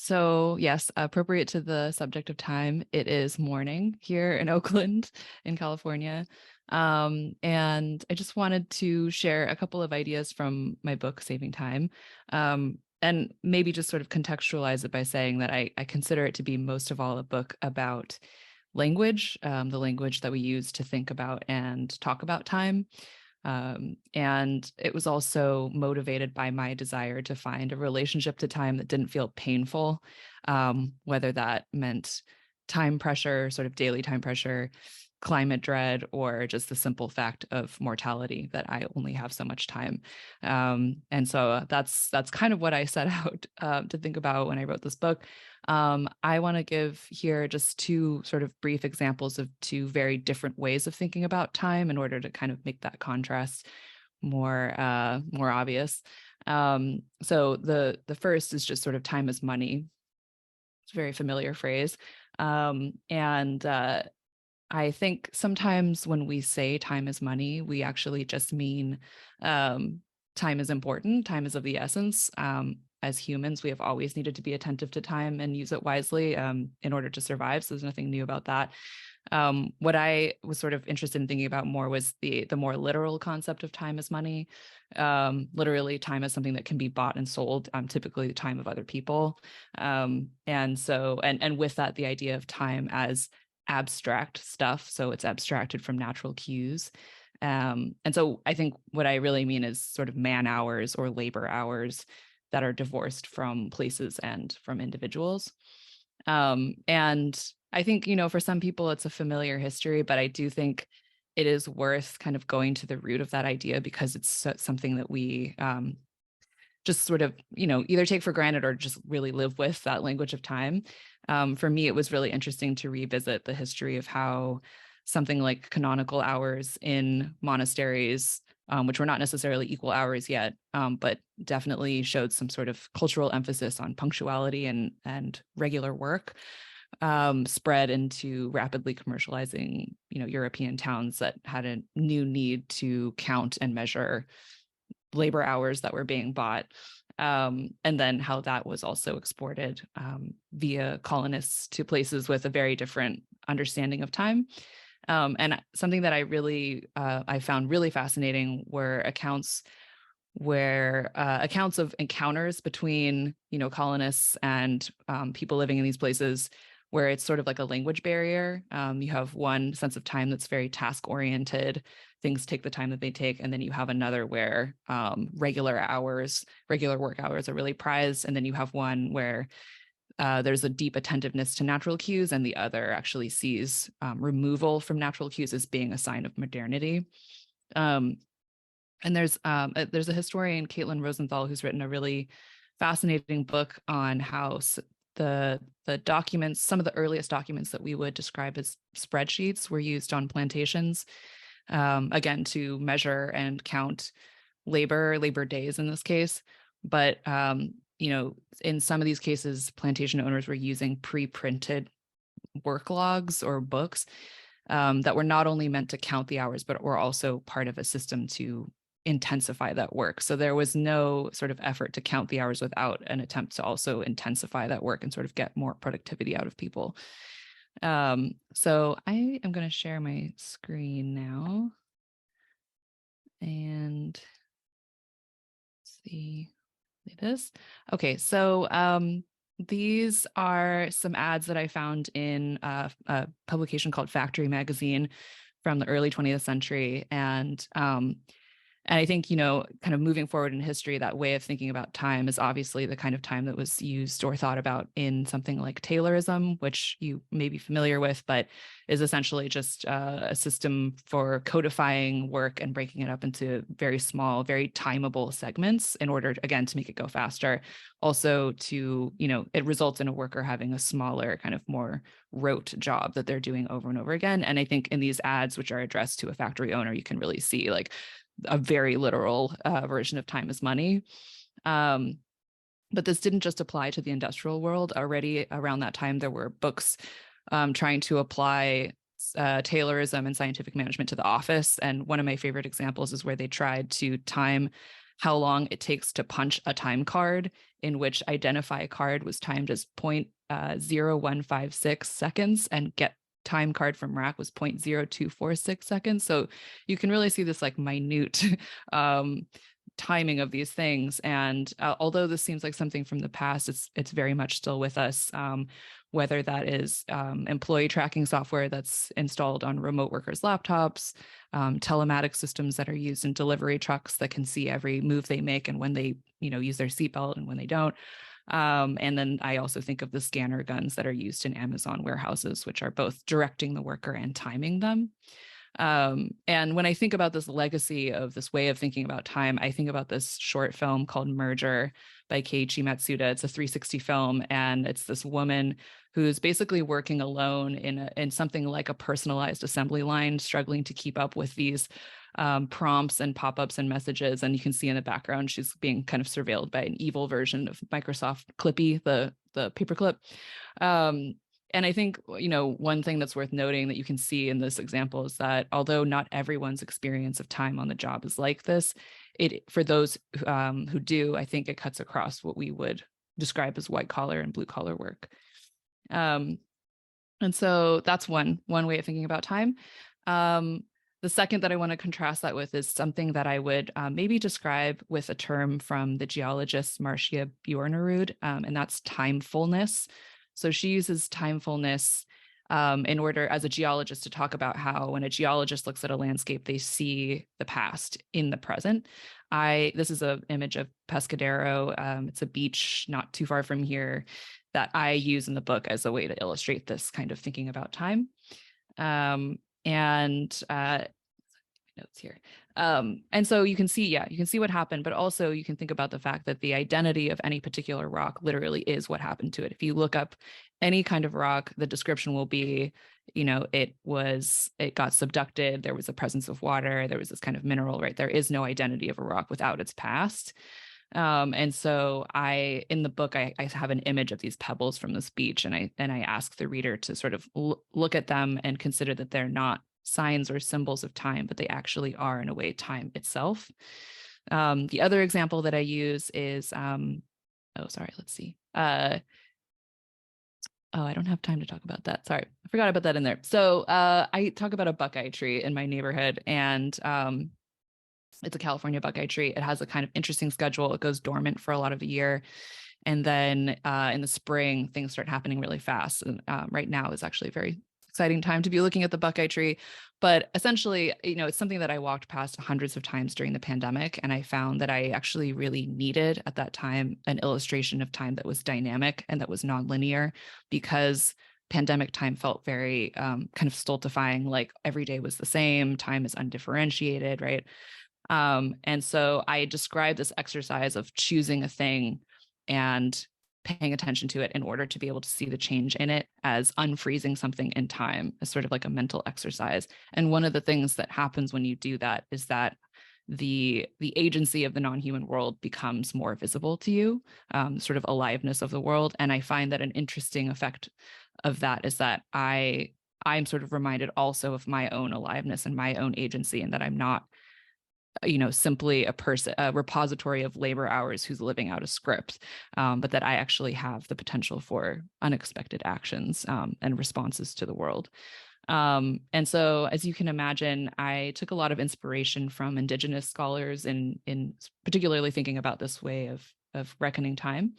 So yes, appropriate to the subject of time, it is morning here in Oakland, in California. And I just wanted to share a couple of ideas from my book, Saving Time, and maybe just sort of contextualize it by saying that I consider it to be most of all a book about language, the language that we use to think about and talk about time. And it was also motivated by my desire to find a relationship to time that didn't feel painful, whether that meant time pressure, sort of daily time pressure, climate dread, or just the simple fact of mortality that I only have so much time. And so that's kind of what I set out to think about when I wrote this book. I want to give here just two sort of brief examples of two very different ways of thinking about time in order to kind of make that contrast more obvious. So the first is just sort of time is money. It's a very familiar phrase. And I think sometimes when we say time is money, we actually just mean time is important, time is of the essence. As humans, we have always needed to be attentive to time and use it wisely in order to survive. So there's nothing new about that. What I was sort of interested in thinking about more was the more literal concept of time as money. Literally, time is something that can be bought and sold, typically the time of other people. And with that, the idea of time as abstract stuff. So it's abstracted from natural cues. And so I think what I really mean is sort of man hours or labor hours that are divorced from places and from individuals. And I think, for some people it's a familiar history, but I do think it is worth kind of going to the root of that idea because it's something that we just sort of, either take for granted or just really live with that language of time. For me, it was really interesting to revisit the history of how something like canonical hours in monasteries, which were not necessarily equal hours yet, but definitely showed some sort of cultural emphasis on punctuality and regular work, spread into rapidly commercializing, European towns that had a new need to count and measure labor hours that were being bought. And then how that was also exported via colonists to places with a very different understanding of time. And something that I found really fascinating were accounts of encounters between, colonists and people living in these places where it's sort of like a language barrier. You have one sense of time that's very task oriented. Things take the time that they take. And then you have another where regular work hours are really prized. And then you have one where there's a deep attentiveness to natural cues, and the other actually sees removal from natural cues as being a sign of modernity. And there's a historian, Caitlin Rosenthal, who's written a really fascinating book on how the documents, some of the earliest documents that we would describe as spreadsheets, were used on plantations, again, to measure and count labor days in this case. But in some of these cases, plantation owners were using pre-printed work logs or books that were not only meant to count the hours, but were also part of a system to intensify that work. So there was no sort of effort to count the hours without an attempt to also intensify that work and sort of get more productivity out of people. So I am going to share my screen now and see this. Okay, so these are some ads that I found in a publication called Factory Magazine from the early 20th century. And I think, kind of moving forward in history, that way of thinking about time is obviously the kind of time that was used or thought about in something like Taylorism, which you may be familiar with, but is essentially just a system for codifying work and breaking it up into very small, very timeable segments in order, again, to make it go faster. Also to, it results in a worker having a smaller, kind of more rote job that they're doing over and over again. And I think in these ads, which are addressed to a factory owner, you can really see like a very literal version of time is money. But this didn't just apply to the industrial world. Already around that time, there were books trying to apply Taylorism and scientific management to the office. And one of my favorite examples is where they tried to time how long it takes to punch a time card, in which identify card was timed as 0.0156 seconds, and get time card from rack was 0.0246 seconds. So you can really see this like minute timing of these things. And although this seems like something from the past, it's very much still with us. Whether that is employee tracking software that's installed on remote workers' laptops, telematic systems that are used in delivery trucks that can see every move they make and when they, use their seatbelt and when they don't. And then I also think of the scanner guns that are used in Amazon warehouses, which are both directing the worker and timing them. And when I think about this legacy of this way of thinking about time, I think about this short film called Merger by Keiichi Matsuda. It's a 360 film, and it's this woman who's basically working alone in something like a personalized assembly line, struggling to keep up with these prompts and pop-ups and messages. And you can see in the background, she's being kind of surveilled by an evil version of Microsoft Clippy, the paperclip. And I think, one thing that's worth noting that you can see in this example is that although not everyone's experience of time on the job is like this, for those who do, I think it cuts across what we would describe as white collar and blue collar work. And so that's one way of thinking about time. The second that I want to contrast that with is something that I would maybe describe with a term from the geologist Marcia Bjornerud, and that's timefulness. So she uses timefulness in order, as a geologist, to talk about how when a geologist looks at a landscape, they see the past in the present. This is an image of Pescadero. It's a beach not too far from here that I use in the book as a way to illustrate this kind of thinking about time. Notes here. And so you can see what happened, but also you can think about the fact that the identity of any particular rock literally is what happened to it. If you look up any kind of rock, the description will be, it got subducted, there was a presence of water, there was this kind of mineral, right? There is no identity of a rock without its past. And so in the book, I have an image of these pebbles from this beach, and I ask the reader to sort of look at them and consider that they're not signs or symbols of time, but they actually are, in a way, time itself. The other example that I use is, let's see. I don't have time to talk about that. Sorry, I forgot about that in there. So I talk about a buckeye tree in my neighborhood, and it's a California buckeye tree. It has a kind of interesting schedule. It goes dormant for a lot of the year. And then in the spring, things start happening really fast. And right now is actually a very exciting time to be looking at the buckeye tree. But essentially, it's something that I walked past hundreds of times during the pandemic. And I found that I actually really needed at that time an illustration of time that was dynamic and that was nonlinear, because pandemic time felt very kind of stultifying, like every day was the same, time is undifferentiated, right? And so I described this exercise of choosing a thing and paying attention to it in order to be able to see the change in it as unfreezing something in time, as sort of like a mental exercise. And one of the things that happens when you do that is that the agency of the non-human world becomes more visible to you, sort of aliveness of the world. And I find that an interesting effect of that is that I'm sort of reminded also of my own aliveness and my own agency, and that I'm not simply a repository of labor hours who's living out a script, but that I actually have the potential for unexpected actions and responses to the world. And so, as you can imagine, I took a lot of inspiration from Indigenous scholars in particularly thinking about this way of reckoning time.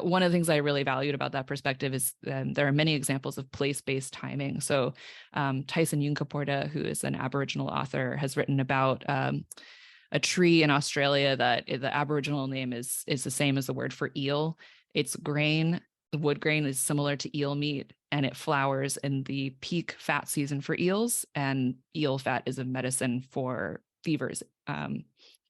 One of the things I really valued about that perspective is there are many examples of place-based timing. So Tyson Yunkaporta, who is an Aboriginal author, has written about a tree in Australia that the Aboriginal name is the same as the word for eel. Its grain, the wood grain, is similar to eel meat, and it flowers in the peak fat season for eels, and eel fat is a medicine for fevers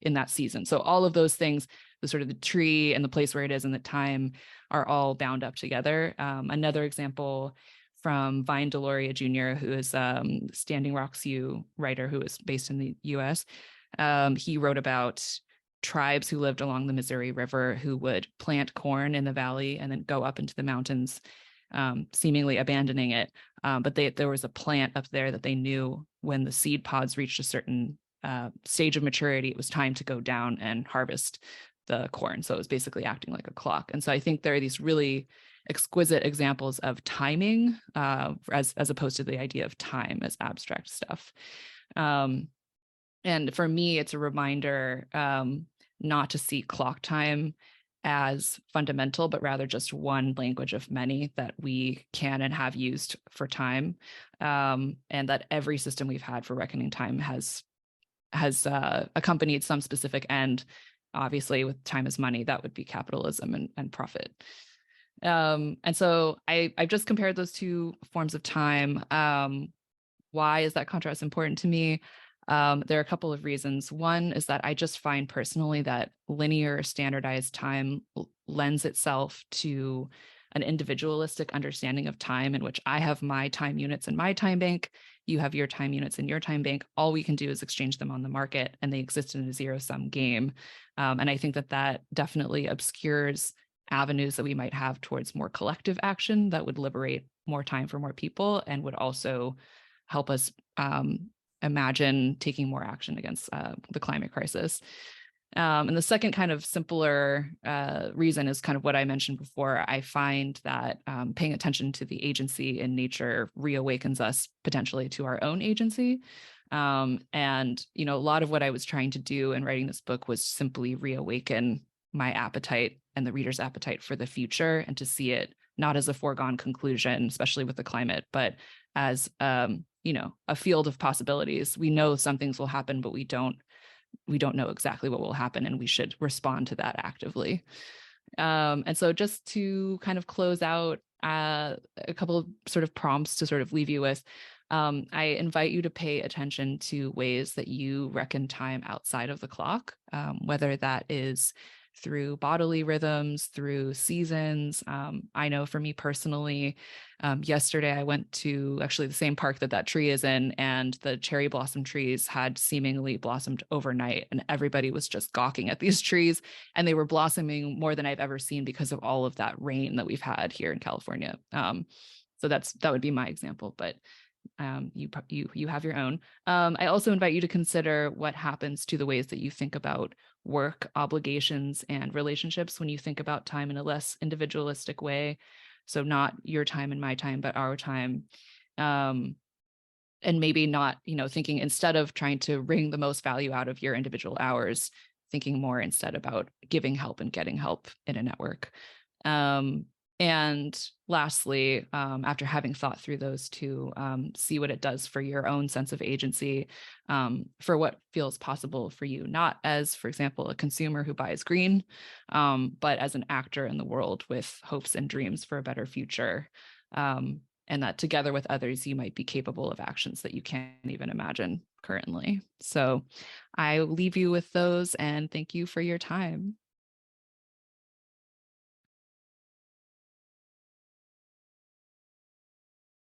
in that season. So all of those things, the sort of the tree and the place where it is and the time, are all bound up together. Another example from Vine Deloria Jr., who is Standing Rock Sioux writer who is based in the US. He wrote about tribes who lived along the Missouri River who would plant corn in the valley and then go up into the mountains, seemingly abandoning it. But there was a plant up there that they knew when the seed pods reached a certain stage of maturity, it was time to go down and harvest the corn. So it was basically acting like a clock. And so I think there are these really exquisite examples of timing, as opposed to the idea of time as abstract stuff. And for me, it's a reminder not to see clock time as fundamental, but rather just one language of many that we can and have used for time, and that every system we've had for reckoning time has accompanied some specific end. Obviously, with time as money, that would be capitalism and profit. And so I've just compared those two forms of time. Why is that contrast important to me? There are a couple of reasons. One is that I just find personally that linear standardized time lends itself to an individualistic understanding of time, in which I have my time units in my time bank, you have your time units in your time bank. All we can do is exchange them on the market, and they exist in a zero-sum game. And I think that that definitely obscures avenues that we might have towards more collective action that would liberate more time for more people and would also help us imagine taking more action against the climate crisis. And the second kind of simpler reason is kind of what I mentioned before. I find that paying attention to the agency in nature reawakens us potentially to our own agency. And, you know, a lot of what I was trying to do in writing this book was simply reawaken my appetite and the reader's appetite for the future, and to see it not as a foregone conclusion, especially with the climate, but as, you know, a field of possibilities. We know some things will happen, but we don't know exactly what will happen, and we should respond to that actively. And so just to kind of close out, a couple of sort of prompts to sort of leave you with, I invite you to pay attention to ways that you reckon time outside of the clock, whether that is through bodily rhythms, through seasons. I know for me personally, yesterday I went to actually the same park that that tree is in, and the cherry blossom trees had seemingly blossomed overnight, and everybody was just gawking at these trees, and they were blossoming more than I've ever seen because of all of that rain that we've had here in California. So that would be my example, but you have your own. I also invite you to consider what happens to the ways that you think about work, obligations, and relationships when you think about time in a less individualistic way. So not your time and my time, but our time. And maybe not, you know, thinking, instead of trying to wring the most value out of your individual hours, thinking more instead about giving help and getting help in a network. And lastly, after having thought through those two, see what it does for your own sense of agency, for what feels possible for you, not as, for example, a consumer who buys green, but as an actor in the world with hopes and dreams for a better future. And that together with others, you might be capable of actions that you can't even imagine currently. So I leave you with those, and thank you for your time.